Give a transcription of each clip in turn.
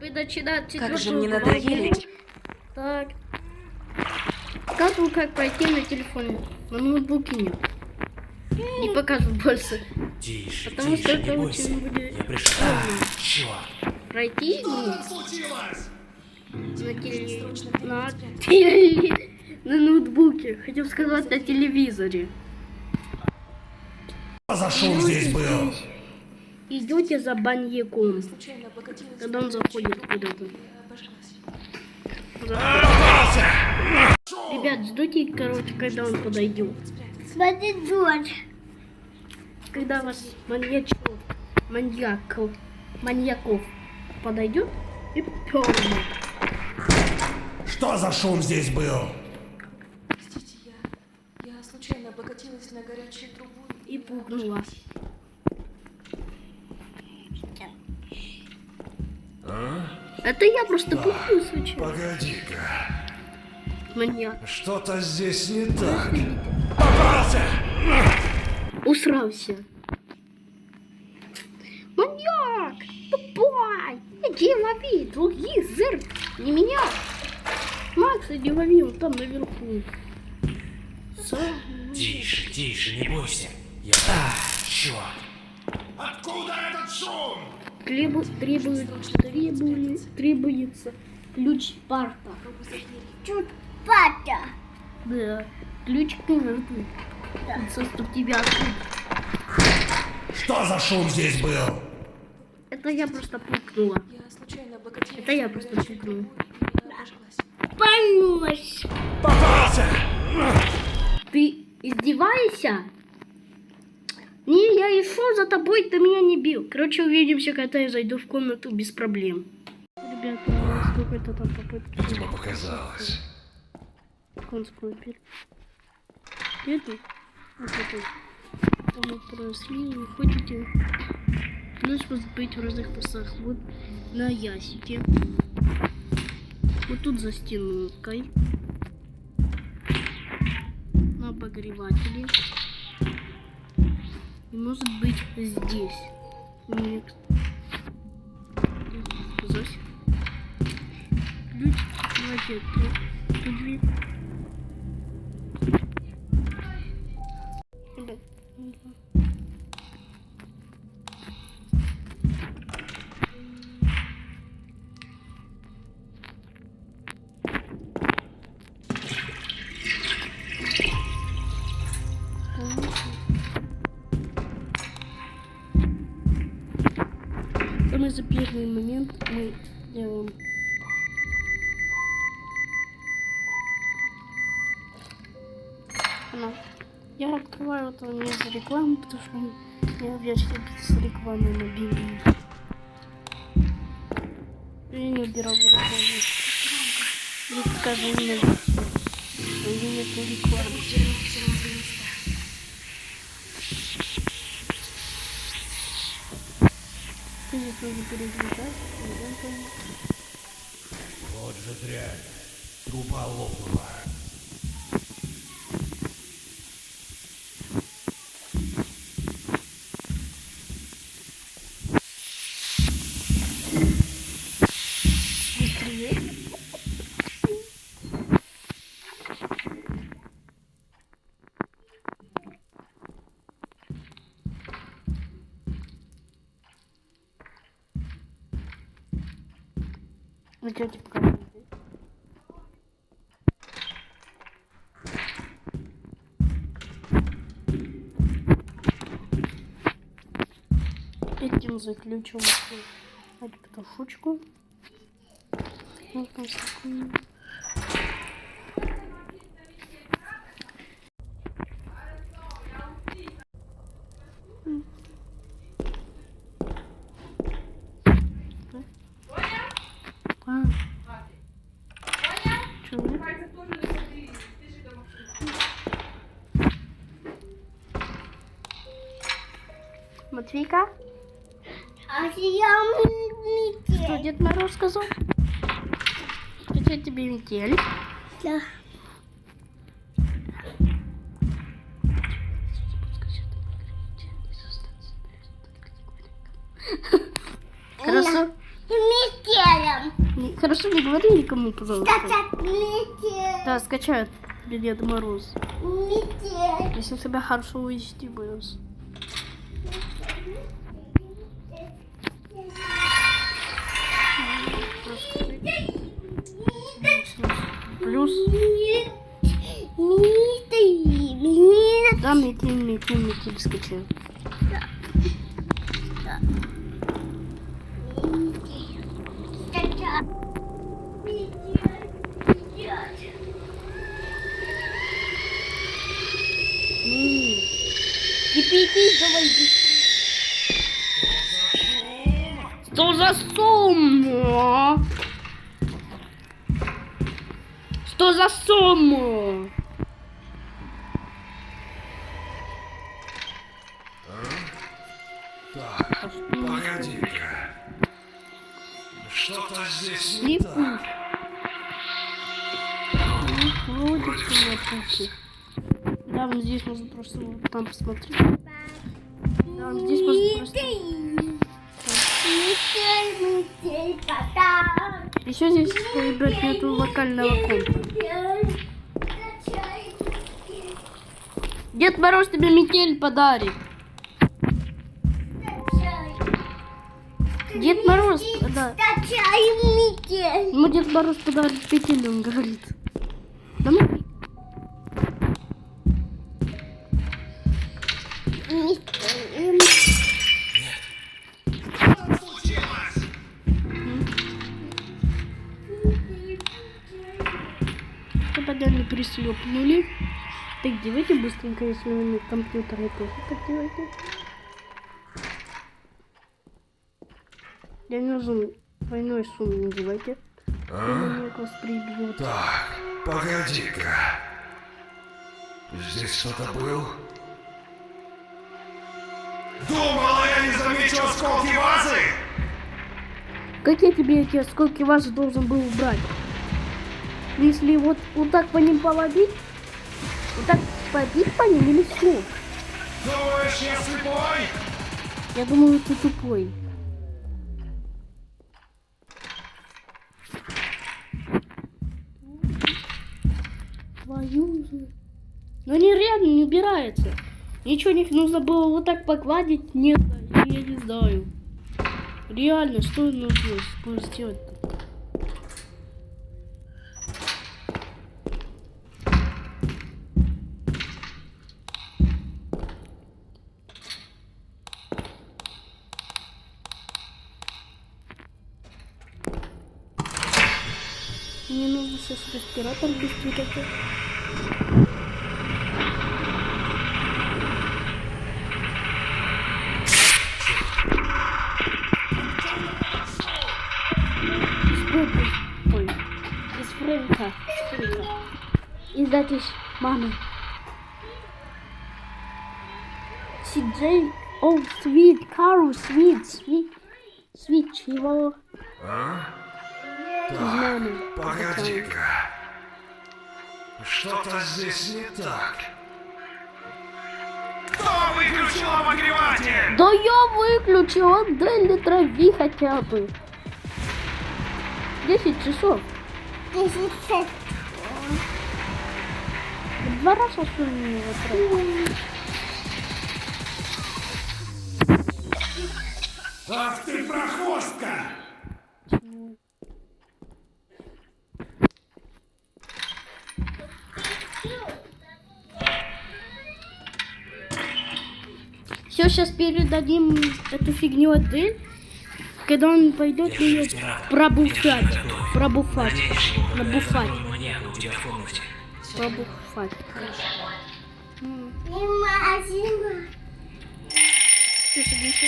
Вы начинаете Как же друг мне друга надоели. бомбить. Так. Показываю, как пройти на телефоне. На ноутбуке нет. Не покажу больше. Тише, Потому что тише, это не бойся. очень будет Я пришел. сложно. Черт. Пройти Что случилось? на ноутбуке. Хотел сказать на телевизоре. Что за шум здесь был? Идете за баньяком, Случайно облокотилась когда на он горячую заходит трубу куда-то. и обожглась. Попался! Ребят, ждите, короче, когда он подойдет. Спрятаться. Когда вас маньяков подойдет и пёрнет. Что за шум здесь был? Простите, я случайно облокотилась на горячую трубу И пукнула. Это я просто пукнул случайно. Погоди-ка. Маньяк. Что-то здесь не так. Попался! Усрался. Маньяк! Тупой! Иди лови других жертв, не меня. Макс, иди лови, он там наверху. Тише, тише, не бойся. Я... Черт. Откуда этот шум? Требуется ключ парта. Чуть Да, ключ карты. Чтоб тебя открыть. Что за шум здесь был? Это я просто пукнула. Я случайно облокотилась Это я на просто горячую пукнула. трубу и обожглась. Понюсь! Попался! Ты издеваешься? Не, я и шел за тобой, ты меня не бил. Короче, увидимся, когда я зайду в комнату без проблем. Ребята, у нас какой-то там попытки. Видимо, показалось. Конспирер. Это вот это. Там мы прошли, вы ходите. Ночь может быть в разных постах. Вот на ясике. Вот тут за стенкой. На обогревателе. И может быть здесь. Нет. Здесь. Ключ. Давайте тут дверь. Ребят. Самый за первый момент мы делаем. Я открываю это не из-за рекламы, потому что я версию с рекламой набили. Я не убирал рекламу. Здесь скажу не версию. У меня нету рекламы. Ты здесь нужно переключать. Вот же дрянь. Труба лопнула. Быстрее. Вы тетя покажите. Этим заключим эту петушечку. Вот там такую. Матвейка? Что Дед Мороз сказал? Скачать тебе метель. Да. Хорошо? Метелем. Хорошо, не говори никому, пожалуйста. Да, скачают тебе Дед Мороз. Если себя хорошо вести будешь. Плюс. Да, метель скачаю. Кипятись, давай. Что за сумма? Что за сумма? Так, погоди-ка. Что-то здесь не Слепу. так. Вроде все на пути. Да, вот здесь можно просто вот там посмотреть. Да, вот здесь можно просто... Еще здесь, ребят, нету локального компа. Дед Мороз тебе метель подарит. Дед Мороз, да. Ему Дед Мороз подарит метель, он говорит. Да ну. Подали пришлепнули. Так, делайте быстренько, если вы на компьютере тоже так делайте. Я не нужен двойной сумму, не делайте. Меня вас прибьют. Так, погоди-ка. Здесь кто-то был? Думала, я не замечу осколки вазы! Как я тебе эти осколки ваши должен был убрать? Если вот так по ним половить, вот так побить по ним или все? Думаешь, я слепой? Я думаю, ты тупой. Твою же. Но они реально не убирается. Ничего не нужно было вот так погладить. Нет, я не знаю. Реально, что нужно сделать-то? Мне нужно сейчас респиратор быстрее такой. Ой, из Фрэнка. Из that мамы. Сиджей, oh, sweet, Кару, sweet, чего? Из мамы. Погоди-ка. Что-то здесь не так. Кто выключил обогреватель? Да я выключил, отдай литрови хотя бы. 10 часов. 10 часов. Два раза сумму его. Ах ты прохвостка! Все, сейчас передадим эту фигню Адель. Когда он пойдет ее пробуфать. Набуфать. Маньяка у тебя в комнате. Пробуфать. Все, садимся.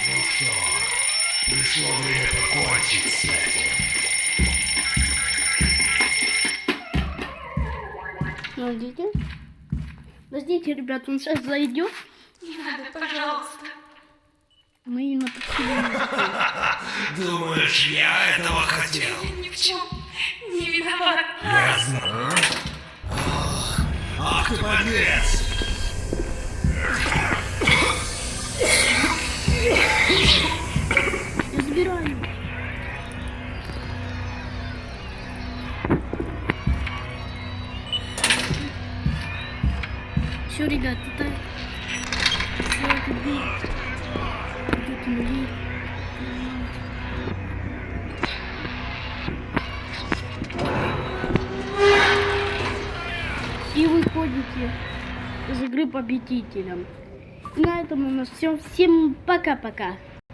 Ну что, пришло время покончить с этим. Подождите. Подождите, ребят, он сейчас зайдет. Пожалуйста. Мы ее напустили. Думаешь, я этого хотел? Ни в чем. Не виноват. Я знаю. Ах ты подлец! Я забираю. Все, ребят, это... Закройте дверь. Идёте на дверь. И выходите из игры победителем. И на этом у нас все. Всем пока-пока.